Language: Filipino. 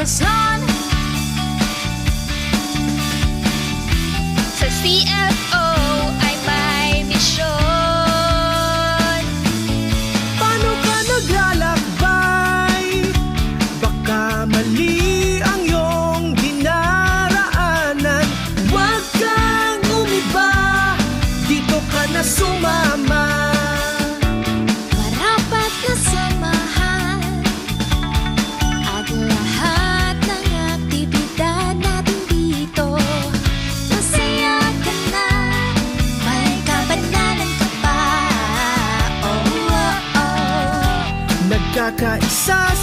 Luzon. Sa CFO ay may misyon. Paano ka naglalakbay? Baka mali ang iyong dinaraanan. Huwag kang umiba, dito ka na sumama. Marapat na samahan at lahat ng aktibidad natin dito. Masaya ka na, may kabanalan ka pa. Oh, oh, oh. Nagkakaisa